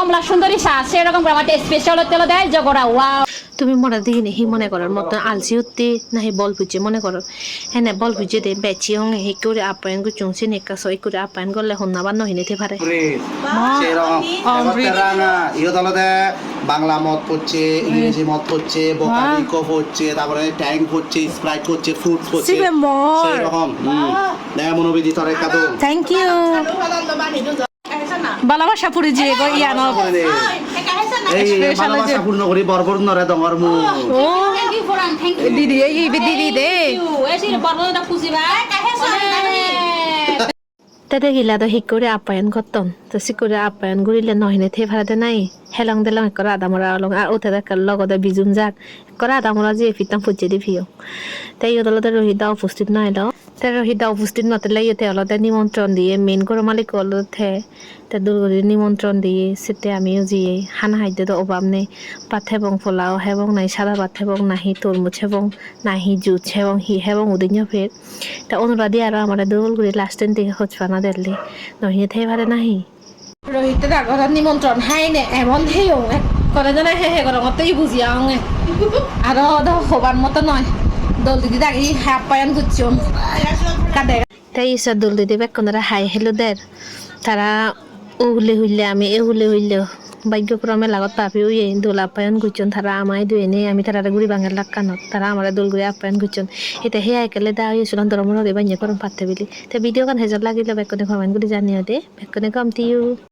কমলা সুন্দরী শাক সেরকম করে আমার স্পেশাল তেল দেয় জগড়া ওয়াও তুমি মরা দিকে হি মনে করার মতো আলসি উঠতে না হি বল পুজে মনে করো হ্যাঁ না বল পুজে দে বেচি হং হি করে আপ্যায়ন কো চুংসি নেকা সই করে আপ্যায়ন করলে হন্নাবার নহিনেতে পারে সেরকম তেরাঙ্গা ইহত হলতে বাংলা মদ পড়ছে ইংরেজি মদ পড়ছে বোকালিকো হচ্ছে তারপরে ট্যাঙ্ক হচ্ছে স্প্রাইট হচ্ছে ফ্রুটস হচ্ছে সেরকম মনোবিধি তরে কাদো থ্যাংক ইউ ভালোবাসা পুরি যে গো ইয়ানো এই ভালোবাসা পূর্ণ করি বরবর নরে দঙর মু থ্যাংক ইউ ফরান থ্যাংক ইউ দিদি এই দিদি দে এসি বড়টা খুশি ভাই তাতে গিলা তো হিক করে আপ্যায়ন করতন তো সি করে আপ্যায়ন করিলে নহিনে থে ভাড়াতে নাই হেলং দেলং করা আদামরা অলং আর ওতে দেখার লগতে বিজুম যাক করা আদামরা যে ফিতাম ফুজে দি ভিও তাই ওদলতে রহিদা উপস্থিত নাই দাও তাই রহিদা উপস্থিত নতলে ইতে অলতে নিমন্ত্রণ দিয়ে মেন করে মালিক অলতে তা দুর্গরির নিমন্ত্রণ দিয়ে সেতে আমিও জিয়ে হানা হাইতে তো অভাব নেই পাত এবং পোলাও এবং নাই সাদা পাত এবং নাহি তরমুজ এবং নাহি জুচ এবং হি এবং উদিন ফের তা অনুরাধী আর আমার দুর্গরি লাস্ট দিন থেকে হচ্ছে না দিল্লি নহিনে থে ভারে নাহি রোহিতের আগর নিমন্ত্রণ হাই নে এমন হেও করে জানা হে হে করে মতই বুঝিয়া অঙ্গে আরো হবার মতো নয় দোল দিদি দাগি আপ্যায়ন করছো কাদে তাই ইসা দোল দিদি বেকনরা হাই হেলো দের তারা উহলে হইলে আমি এহুলে হইলেও ভাগ্যক্রমে লাগত পাপি উইয়ে দোল আপ্যায়ন করছেন তারা আমায় দুয়ে নেই আমি তারা গুড়ি বাঙাল লাক্কানত তারা আমার দোল গুড়ি আপ্যায়ন করছেন এটা হে আইকালে দা হয়েছিল ধর্মর বান্যা করম পারতে বলি তো ভিডিও গান হেজার লাগিলে বেকনে কমেন্ট করে জানিও দে বেকনে কমতিও